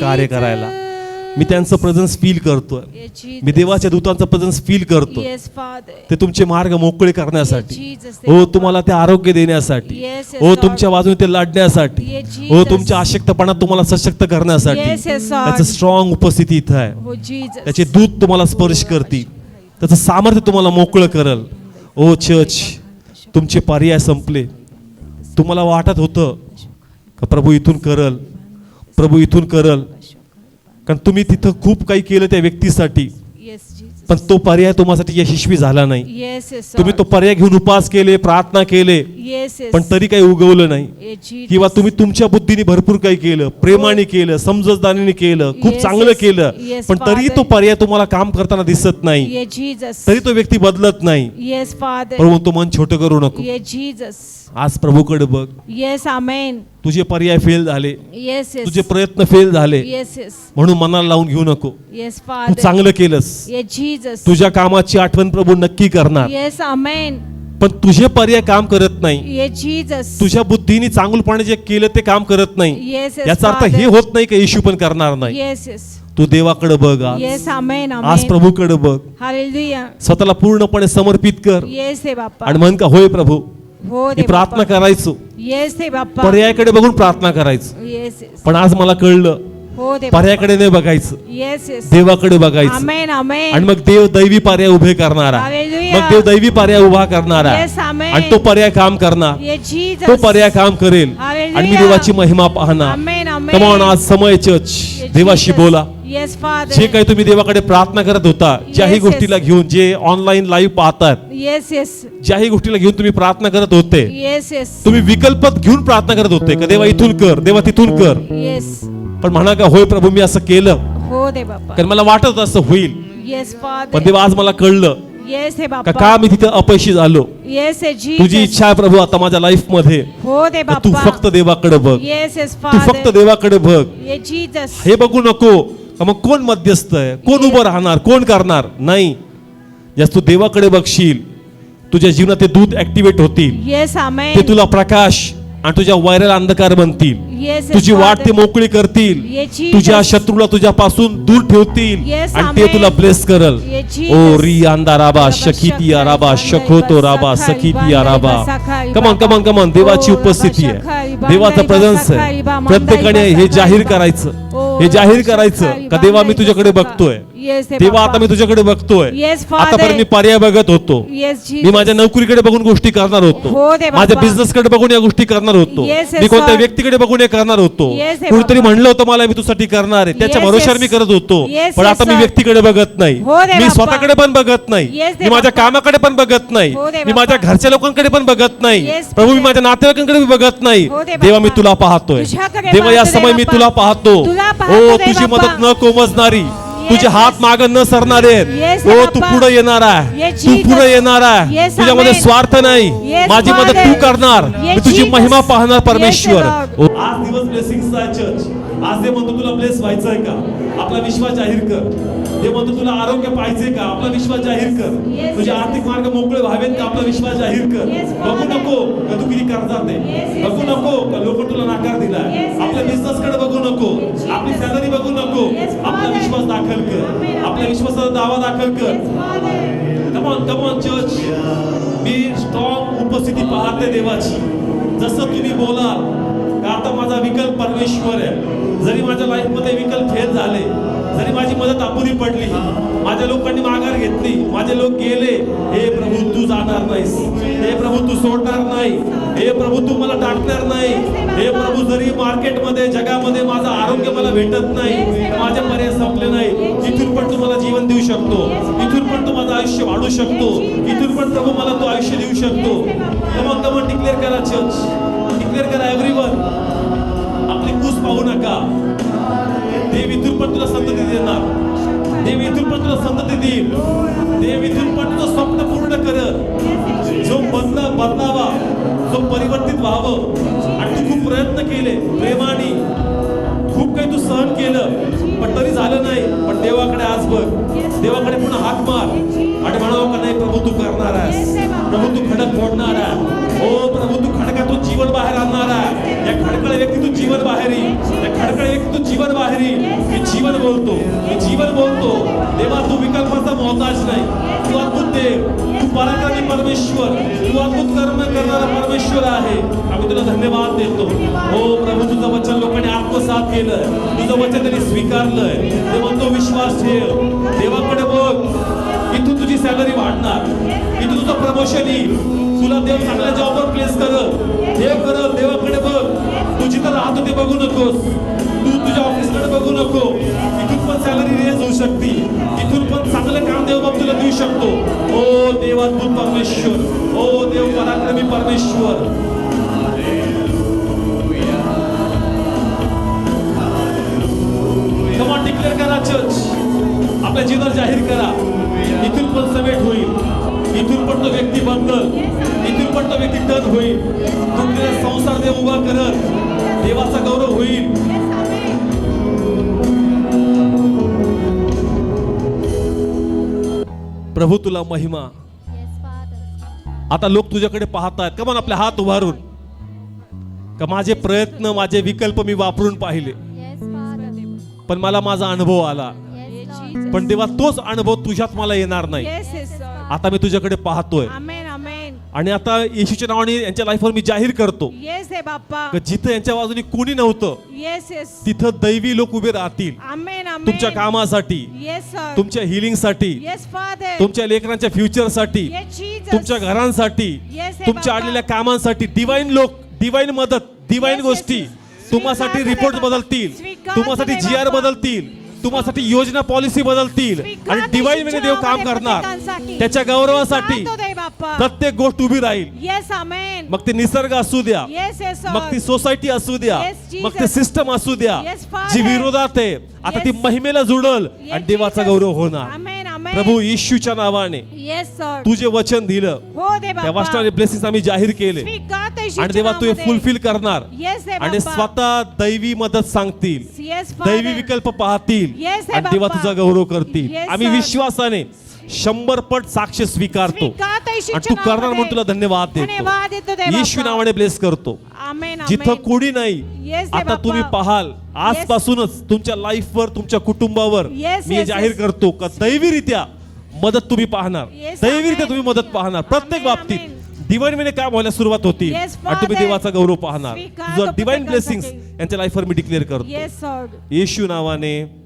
कार्य करायला. मी त्यांचं प्रेझेन्स फील करतोय. मी देवाच्या दूतांचं प्रेझेन्स फील करतो. ते तुमचे मार्ग मोकळे करण्यासाठी, हो तुम्हाला ते आरोग्य देण्यासाठी, हो तुमच्या बाजूने ते लढण्यासाठी, हो तुमच्या अशक्तपणात तुम्हाला सशक्त करण्यासाठी त्याचं स्ट्रॉंग उपस्थिती इथं आहे. त्याचे दूत तुम्हाला स्पर्श करतील, त्याचं सामर्थ्य तुम्हाला मोकळं करल. ओ चर्च, तुमचे पर्याय संपले. तुम्हाला वाटत होतं का प्रभू इथून करल, प्रभू इथून करल, कारण तुम्ही तिथं खूप काही केलं त्या व्यक्तीसाठी, पण तो पर्याय तुम्हासाठी यशस्वी झाला नाही. तुम्ही तो पर्याय घेऊन उपवास केले, प्रार्थना केले, पण तरी काही उगवलं नाही. किंवा तुम्ही तुमच्या बुद्धीने भरपूर काही केलं, प्रेमाने केलं, समजदारीने केलं, खूप चांगलं केलं, पण तरी तो पर्याय तुम्हाला काम करताना दिसत नाही. तरी तो व्यक्ती बदलत नाही. प्रभू तो मन छोटं करू नको. आज प्रभूकडे बघ. तुझे पर्याय फेल झाले, तुझे प्रयत्न फेल झाले, म्हणून मनाला लावून घेऊ नको. तू चांगलं केलंस, तुझ्या कामाची आठवण प्रभू नक्की करणार. पण तुझे पर्याय काम करत नाही. तुझ्या बुद्धीने चांगलपणे जे केलं ते काम करत नाही. याचा अर्थ हे होत नाही की येशू पण करणार नाही. तू देवाकडे बघ, आज प्रभूकडे बघ, स्वतःला पूर्णपणे समर्पित कर आणि म्हण का होय प्रभू, मी प्रार्थना करायचो, पर्यायाकडे बघून प्रार्थना करायचो, पण आज मला कळलं पर्यायाकडे नाही बघायचं, देवाकडे बघायचं. आणि मग देव दैवी पर्याय उभे करणारा, मग देव दैवी पर्याय उभा करणारा, आणि तो पर्याय काम करणार, तो पर्याय काम करेल, आणि मी देवाची महिमा पाहणार. कम ऑन, आज समय चर्च, देवाशी बोला. जे काही तुम्ही देवाकडे प्रार्थना करत होता, ज्याही गोष्टीला घेऊन, जे ऑनलाईन लाईव्ह पाहतात, ज्याही गोष्टीला घेऊन तुम्ही प्रार्थना करत होते, तुम्ही विकल्प घेऊन प्रार्थना करत होते का देवा इथून कर, देवा तिथून कर, पण म्हणा का होय प्रभू मी असं केलं, कारण मला वाटत असं होईल, पण देवा आज मला कळलं का मी तिथे अपयशी झालो. तुझी इच्छा आहे प्रभू आता माझ्या लाईफ मध्ये, तू फक्त देवाकडे बघ, तू फक्त देवाकडे बघ. हे बघू नको मग कोण मध्यस्थ आहे, कोण उभं राहणार, कोण करणार नाही. जास्त तू देवाकडे बघशील, तुझ्या जीवनात ते दूत ऍक्टिव्हेट होतील, ते तुला प्रकाश आणि तुझ्या वैराला अंधकार बनतील, तुझी वाट ते मोकळी करतील, तुझ्या शत्रूला तुझ्यापासून दूर ठेवतील, आणि ते तुला ब्लेस करल. ओ री अंदा राबा शखीती राबा शखोतो राबा सखीती राबा. कमॉन कमॉन कमॉन, देवाची उपस्थिती आहे, देवाचा प्रेझेन्स आहे. प्रत्येकाने हे जाहीर करायचं, हे जाहीर करायचं का देवा मी तुझ्याकडे बघतोय, देवा आता मी तुझ्याकडे बघतोय. आतापर्यंत मी पर्याय बघत होतो, मी माझ्या नोकरीकडे बघून गोष्टी करणार होतो, माझ्या बिझनेस कडे बघून या गोष्टी करणार होतो, मी कोणत्या व्यक्तीकडे बघून हे करणार होतो. कुणीतरी म्हणलं होतं मला मी तुझ्यासाठी करणार आहे, त्याच्या भरोशावर मी करत होतो, पण आता मी व्यक्तीकडे बघत नाही, मी स्वतःकडे पण बघत नाही, मी माझ्या कामाकडे पण बघत नाही, मी माझ्या घरच्या लोकांकडे पण बघत नाही. प्रभू मी माझ्या नातेवाईकांकडे बघत नाही. देवा मी तुला पाहतोय, देवा या समय मी तुला पाहतो. ओ तुझी मदत न कोमजणारी, तुझे हात मागे न सरणारे, ओ तू पुढे येणार आहे, तू पुढे येणार आहे. तुझ्यामध्ये स्वार्थ नाही, माझी मदत तू करणार, मी तुझी महिमा पाहणार परमेश्वर. आज दिवस ब्लेसिंग्स आहे चर्च. आज ते म्हणतो तुला ब्लेस व्हायचंय का, आपला विश्वास जाहीर कर. ते म्हणतो तुला आरोग्य पाहिजे का, आपला विश्वास जाहीर कर. तुझे आर्थिक मार्ग मोकळे व्हावेत का, आपला विश्वास जाहीर कर. बघू नको का तू किती कर्जात आहे, बघू नको का लोक तुला नकार दिलाय, आपल्या बिझनेस कडे बघू नको, आपली सॅलरी बघू नको, आपला विश्वास दाखल कर, आपल्या विश्वासाचा दावा दाखल कर. Come on come on church. Me strong उपस्थिती पाहते देवाची. जसं तुम्ही बोलाल का आता माझा विकल्प परमेश्वर आहे, जरी माझ्या लाईफ मध्ये विकल्प फेल झाले, जरी माझी मदत अपुरी पडली, माझ्या लोकांनी माघार घेतली, माझे लोक गेले, हे प्रभू तू जाणार नाहीस, हे प्रभू तू सोडणार नाही, हे प्रभू तू मला टाकणार नाही, हे प्रभू जरी मार्केटमध्ये जगामध्ये माझं आरोग्य मला भेटत नाही, माझे पर्याय संपले नाही, इथून पण तू मला जीवन देऊ शकतो, इथून पण तू माझं आयुष्य वाढू शकतो, इथून पण प्रभू मला तू आयुष्य देऊ शकतो. कमॉन कमॉन डिक्लेअर करा चर्च, डिक्लेअर करा एव्हरीवन. आपली कूस पाहू नका, देव इथून पण तुला संतती देणार, देव इथून पण तुला संतती देईल, देव इथून पण तुझं स्वप्न पूर्ण करत. जो बदलावा, जो परिवर्तित व्हावं, आणि तू खूप प्रयत्न केले प्रेमाने, खूप काही तू सहन केलं, पण तरी झालं नाही, पण देवाकडे आज बघ, देवाकडे पुन्हा हात मार आणि म्हणावं का नाही प्रभू तू करणार आहेस, प्रभू तू खडक फोडणार आहे, हो प्रभू तू खडकातून जीवन बाहेर आणणार आहे, या खडकळ्या व्यक्तीतून जीवन बाहेरी, या खडकळ्या व्यक्तीतून जीवन बाहेरी. जीवन बोलतो, मी जीवन बोलतो. देवा तू विकल्पाचा मोहताज नाही, तू अद्भुत देव, तू पराक्रमी परमेश्वर, तू अद्भुत कर्म करणारा परमेश्वर आहे. आम्ही तुला धन्यवाद देतो. हो प्रभू, तुझं वचन लोकांनी आत्मसात केलंय, तुझं वचन त्यांनी स्वीकारलंय. देवा तो विश्वास ठेव, देवाकडे बघ. इथून तुझी सॅलरी वाढणार, इथून तुझं प्रमोशन येईल, तुला देव चांगल्या जॉबवर प्लेस करल, देव करल. देवाकडे बघ. तू जिथं राहतो ते बघू नकोस, तू तुझ्या ऑफिसकडे बघू नको. इथून पण सॅलरी रेज होऊ शकते, इथून पण चांगलं काम देव बाप तुला देऊ शकतो. ओ देव अद्भुत परमेश्वर, ओ देव पराक्रमी परमेश्वर. कमान डिक्लेअर करा चर्च, आपल्या जीवनात जाहीर करा. इथून पण समेट होईल, इथून पण तो व्यक्ती बदल, इथून पण तो व्यक्ती टर्न होईल. तुमचा संसार देव उभा करत, देवाचा गौरव होईल. प्रभू तुला महिमा. आता लोक तुझ्याकडे पाहतात. कमान आपले हात उभारून, का माझे प्रयत्न, माझे विकल्प मी वापरून पाहिले, पण मला माझा अनुभव आला. पण देवा तोच अनुभव तुझ्यात मला येणार नाही. आता मी तुझ्याकडे पाहतोय आणि आता येशूच्या नावाने यांच्या लाईफवर मी जाहीर करतो, जिथं यांच्या बाजूने कोणी नव्हतं तिथं दैवी लोक उभे राहतील. तुमच्या कामासाठी, तुमच्या हिलिंग साठी, तुमच्या लेकरांच्या फ्युचर साठी, तुमच्या घरांसाठी, तुमच्या आलेल्या कामांसाठी. डिवाइन लोक, डिवाइन मदत, डिवाइन गोष्टी तुम्हासाठी रिपोर्ट बदलतील, तुम्हासाठी जीआर बदलतील, तुम्हासाठी योजना पॉलिसी बदलतील आणि डिवाइन वेने देव काम करणार. त्याच्या गौरवासाठी प्रत्येक गोष्ट उभी राहील. मग ते निसर्ग असू द्या, मग ती सोसायटी असू द्या, मग ते सिस्टम असू द्या, जी विरोधात आहे, आता ती महिमेला जुळल आणि देवाचा गौरव होणार. प्रभू येशूच्या नावाने तू जे वचन दिलं त्या वचनाने ब्लेसिंग्स आम्ही जाहीर केले आणि देवा तू हे फुलफिल करणार आणि स्वतः दैवी मदत सांगतील, दैवी विकल्प पाहतील आणि देवा तुझा गौरव करतील. आम्ही विश्वासाने 100 पट साक्ष स्वीकारतो आणि तू करणार म्हणून तुला धन्यवाद देतो. येशू नावाने ब्लेस करतो. जिथं कोणी नाही आता तुम्ही पाहाल, आजपासूनच तुमच्या लाईफवर, तुमच्या कुटुंबावर मी जाहीर करतो का दैवीरित्या मदत तुम्ही पाहणार, दैवीरित्या तुम्ही मदत पाहणार. प्रत्येक बाबतीत डिवाइन वेने काम व्हायला सुरुवात होती आणि तुम्ही देवाचा गौरव पाहणार. तुझं डिवाइन ब्लेसिंग्स यांच्या लाईफवर मी डिक्लेअर करतो येशू नावाने.